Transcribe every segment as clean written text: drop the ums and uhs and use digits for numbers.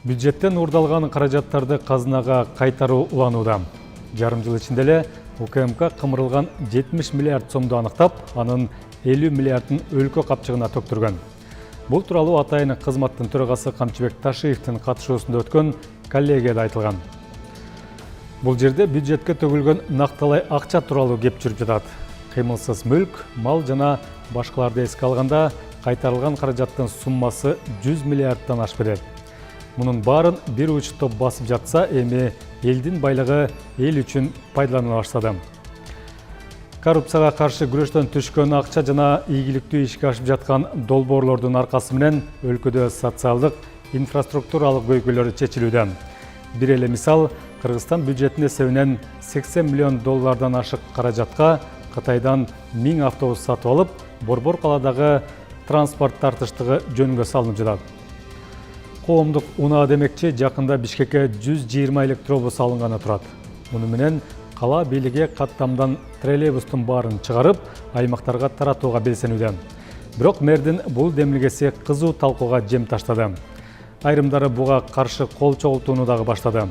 Бюджеттен урдалган каражаттарды казынага кайтаруу уланууда. Жарым жыл ичинде эле УКМК кымырылган 70 миллиард сомду аныктап, анын 50 миллиардын өлкө капчыгына төктүргөн. Бул тууралуу атайын кызматтын төрагасы Камчыбек Ташиевдин катышуусунда өткөн коллегияда айтылган. Бул жерде бюджетке төгүлгөн накталай акча тууралуу кеп жүрүп жатат. Кыймылсыз мүлк, мал жана башкаларды эске алганда кайтарылган каражаттын суммасы 100 миллиарддан ашып кетет. Мунун баарын бир учутта басып жатса, эми элдин байлыгы эл үчүн пайдаланыла баштады. Коррупцияга каршы күрөштөн түшкөн акча жана ийгиликтүү ишке ашып жаткан долбоорлордун аркасы менен өлкөдө социалдык, инфраструктуралык көйгөйлөр чечилүүдө. Бир эле мисал, Кыргызстан бюджетинин эсебинен 80 миллион доллардан ашык каражатка Кытайдан 1000 автобус сатып алып, Борбор каладагы транспорт тартыштыгы жөнгө салынып жатат. Коомдук унаа демекчи, жакында Бишкекке 120 электробус алынганы турат. Муну менен кала бийлиги каттамдан троллейбустун баарын чыгарып, аймактарга таратууга белсенүүдө. Бирок мэрдин бул демилгеси кызуу талкууга жем таштады. Айрымдары буга каршы кол чогултууну дагы баштады.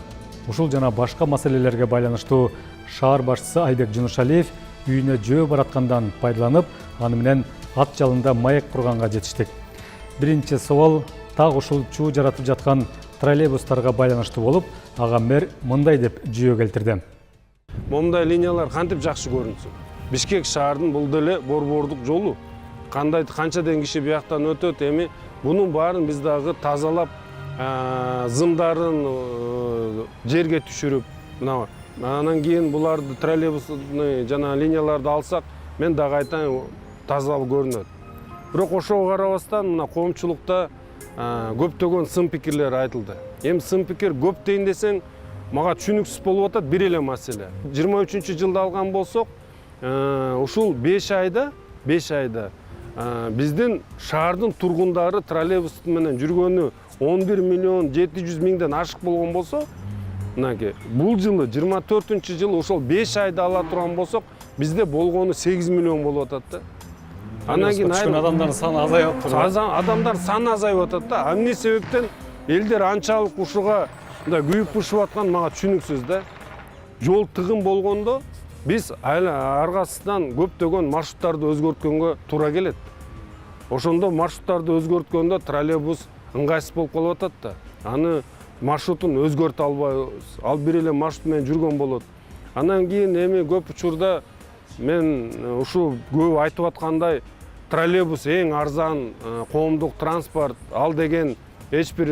Ушул жана башка маселелерге байланыштуу шаар башчысы Айбек Жунушалиев үйүнө жөө бараткандан пайдаланып, аны менен ат жалында маек курганга жетиштик. Биринчи сабал так ушул чуу жаратып жаткан троллейбустарга байланыштуу болуп, ага мэр мындай деп жүйө келтирди. Момундай линиялар кантип жакшы көрүнсүн. Бишкек шаардын бул деле борбордук жолу. Канчаден киши бияктан өтөт, эми бунун баарын биз дагы тазалап, зымдарын жерге түшүрүп, анан кийин буларды троллейбусны жана линияларды алсак, мен дагы айтайын, тазалап көрүнөт. Бирок ошого карабастан мына коомчулукта көптөгөн сын пикирлер айтылды. Эми сын пикир көп дейин десең, мага түшүнүксүз болуп атат бир эле маселе. 23-жылда алган болсок, ушул 5 айда биздин шаардын тургундары троллейбус менен жүргөнү 11 миллион 700 миңден ашык болгон болсо, мынакей бул жылы 24-жылы ошол 5 айда ала турган болсок, бизде болгону 8 миллион болуп атат да. Анан кийин адамдардын саны азайып атат. Адамдар саны азайып атат да. Эмне себептен элдер анчалык ушуга күйүп бушуп аткан мага түшүнүксүз да. Жол тыгын болгондо биз аргасынан көптөгөн маршруттарды өзгөрткөнгө туура келет. Ошондо маршруттарды өзгөрткөндө троллейбус ыңгайсыз болуп калып атат да. Аны маршрутун өзгөртө албайбыз. Ал бир эле маршрут менен жүргөн болот. Анан кийин эми көп учурда мен ушу көп айтып аткандай троллейбус эң арзан коомдук транспорт, ал деген эч бир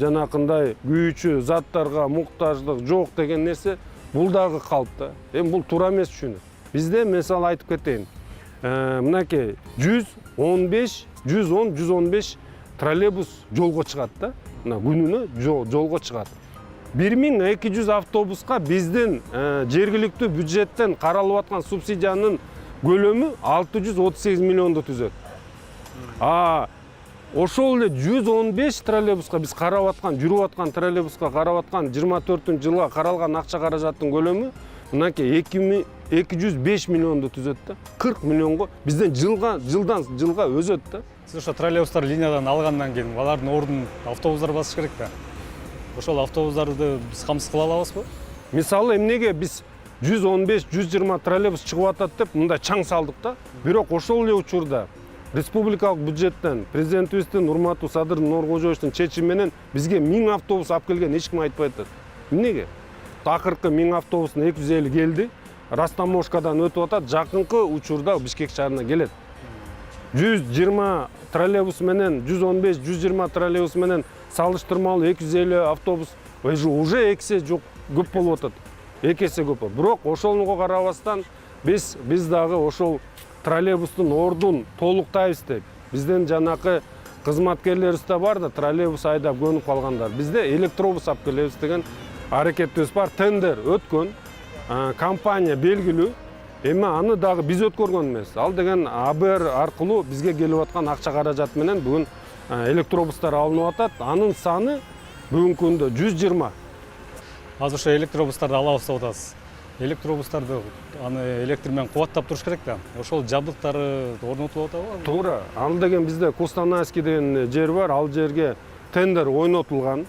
жанакындай күйүүчү заттарга муктаждык жок деген нерсе бул дагы калп да. Эми бул туура эмес түшүнүк. Бизде мисал айтып кетейин. Мынакей 110-115 троллейбус жолго чыгат да. Мына күнүнө жолго чыгат. 1200 автобуска биздин жергиликтүү бюджеттен каралып аткан субсидиянын көлөмү 638 миллионду түзөт. Ошол эле 115 троллейбуска биз карап аткан, жүрүп аткан троллейбуска карап аткан 24-жылга каралган акча каражаттын көлөмү мынакей 205 миллионду түзөт да. 40 миллионго бизден жылдан жылга өзөт да. Сиз ошо троллейбустар линиядан алгандан кийин алардын ордун автобустар басыш керек да. Ошол автобустарды биз камсыз кыла алабызбы? Мисалы эмнеге биз 115-120 троллейбус чыгып атат деп мындай чаң салдык да. Бирок ошол эле учурда республикалык бюджеттен президентибиздин урматтуу Садыр Нуркожоевичтин чечими менен бизге 1000 автобус алып келген эч ким айтпай атат. Эмнеге? Акыркы 1000 автобустун 250 келди. Растамошкадан өтүп атат, жакынкы учурда Бишкек шаарына келет. 120 троллейбус менен 115-120 троллейбус менен салыштырмалуу 250 автобус уже эксе жок көп болуп атат. Экесе көп. Бирок ошолго карабастан биз дагы ошол троллейбустун ордун толуктайбыз деп. Бизден жанакы кызматкерлерибиз да бар да, троллейбус айдап көнүп калгандар. Бизде электробус алып келебиз деген аракетибиз бар. Тендер өткөн, компания белгилүү. Эми аны дагы биз өткөргөн эмес. Ал деген АБР аркылуу бизге келип аткан акча каражат менен бүгүн электробустар алынып атат. Анын саны бүгүнкү күндө 120. Азыр ошо электробустарды алабыз деп атасыз. Электробустарды аны электр менен кубаттап туруш керек да. Ошол жабдыктары орнотулуп атабы? Туура. Ал деген бизде Кустанайский деген жер бар. Ал жерге тендер ойнотулган.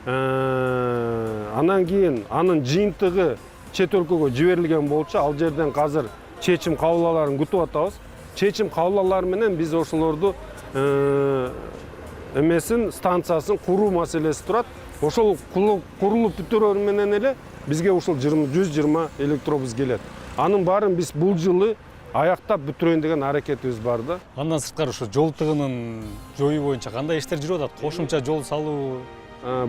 Анан кийин анын жыйынтыгы чет өлкөгө жиберилген болчу. Ал жерден азыр чечим кабыл күтүп атабыз. Чечим кабыл менен биз ошолорду эмесин станциясын куруу маселеси турат. Ошол курулуп бүтүрөр менен эле бизге ушул 120 электробус келет. Анын баарын биз бул жылы аяктап бүтүрөйүн деген аракетибиз бар да. Андан сырткары ушу жол тыгынын жоюу боюнча кандай иштер жүрүп атат? Кошумча жол салуу.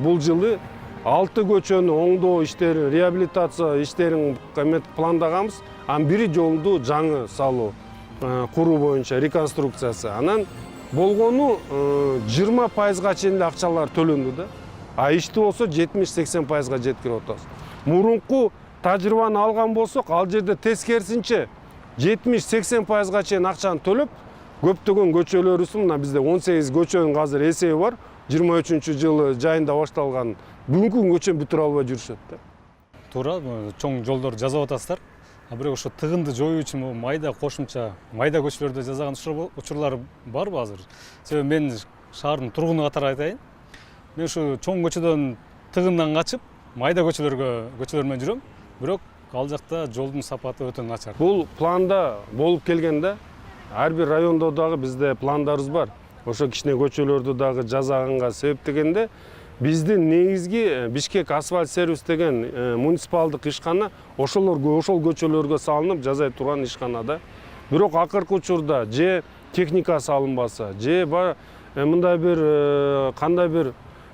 Бул жылы 6 көчөнү оңдоо иштерин, реабилитация иштерин пландаганбыз. Анын бири жолду жаңы салуу, куруу боюнча реконструкциясы. Анан болгону 20%га чейин эле акчалар төлөндү да. А ишти болсо 70-80%га жеткирип атабыз. Мурунку тажрыйбаны алган болсок, ал жерде тескерисинче 70-80%га чейин акчаны төлөп, көптөгөн көчөлөрүбүз мына бизде 18 көчөнүн азыр эсеби бар. 23-жылы жайында башталган бүгүнкү күнгө чейин бүтүрө албай жүрүшөт да. Туура, чоң жолдор жасап атасыздар. А бирок ошо тыгынды жоюу үчүн майда кошумча майда көчөлөрдө жасаган учурлар барбы азыр? Себеби мен шаардын тургуну катары айтайын. Мен ушу чоң көчөдөн тыгындан качып, майда көчөлөр менен жүрөм. Бирок ал жакта жолдун сапаты өтө начар. Бул планда болуп келгенде ар бир райондо дагы бизде пландарыбыз бар. Ошо кичине көчөлөрдү дагы жасаганга себептегенде биздин негизги Бишкек асфальт сервис деген муниципалдык ишкана ошол көчөлөргө салынып жасай турган ишканада. Бирок акыркы учурда же техника салынбаса, же мындай бир кандай бир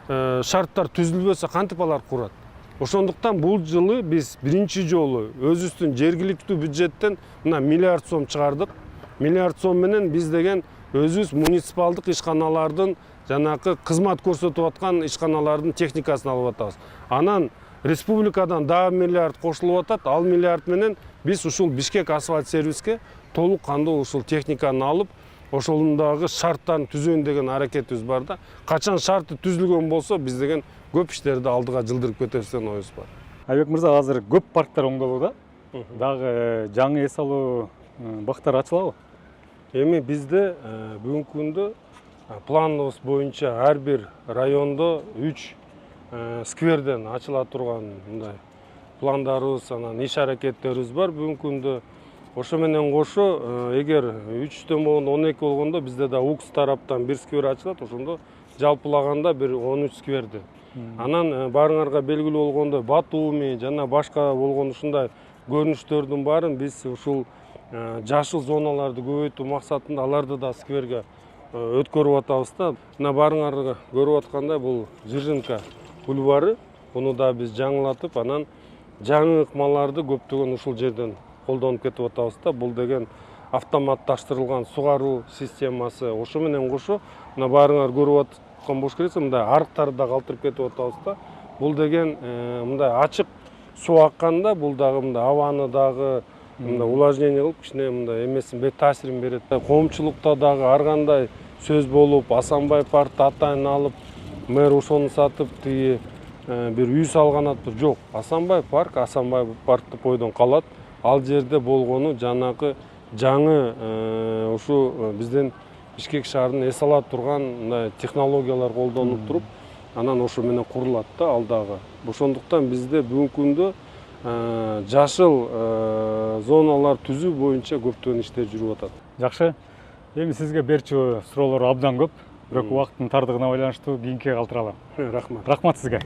шарттар түзүлбөсө кантип алар курат. Ошондуктан бул жылы биз биринчи жолу өзүбүздүн жергиликтүү бюджеттен мына миллиард сом чыгардык. Миллиард сом менен биз деген өзүбүз муниципалдык ишканалардын жанакы кызмат көрсөтүп аткан ишканалардын техникасын алып атабыз. Анан республикадан дагы миллиард кошулуп атат. Ал миллиард менен биз ушул Бишкек асфальт сервиске толук кандуу ушул техниканы алып, ошолундагы шарттарын түзөйүн деген аракетибиз бар да. Качан шарты түзүлгөн болсо биз деген көп иштерди алдыга жылдырып кетебиз деген оюбуз бар. Айбек мырза, азыр көп парктар оңдолууда. Дагы жаңы эс алуу бактар ачылабы? Эми бизде бүгүнкү күндө планыбыз боюнча ар бир райондо 3 скверден ачыла турган мындай пландарыбыз, анан иш аракеттерибиз бар бүгүнкү күндө. Ошо менен кошо, эгер 3-төн 12 болгондо бизде да УКС тараптан бир сквер ачылат, ошондо жалпылаганда бир 13 скверди. Анан баарыңарга белгилүү болгондой Батууми жана башка болгон ушундай көрүнүштөрдүн баарын биз ушул жашыл зоналарды көбөйтүү максатында аларды да скверге өткөрүп атабыз да. Мына баарыңар көрүп аткандай бул Жижинка бульвары, буну да биз жаңылатып, анан жаңы ыкмаларды көптөгөн ушул жерден колдонуп кетип атабыз да. Бул деген автоматташтырылган сугаруу системасы. Ошо менен кошо мына баарыңар көрүп аткан болуш керек, мындай арыктарды да калтырып кетип атабыз да. Бул деген мындай ачык суу акканда бул дагы мындай абаны дагы мындай увлажнение кылып, кичине мындай эмесин таасирин берет. Коомчулукта дагы ар кандай сөз болуп, Асанбай паркты атайын алып, мэр ошону сатып, тиги бир үй салган атпыр. Жок, Асанбай паркты бойдон калат. Ал жерде болгону жанакы жаңы ушу биздин Бишкек шаарынын эс ала турган мындай технологиялар колдонуп туруп, анан ошо менен курулат да ал дагы. Ошондуктан бизде бүгүнкү күндө жашыл зоналар түзүү боюнча көптөгөн иштер жүрүп атат. Жакшы. Эми сизге берчү суроолор абдан көп. Бирок убакыттын тардыгына байланыштуу кийинкиге калтыралам. Рахмат. Рахмат сизге.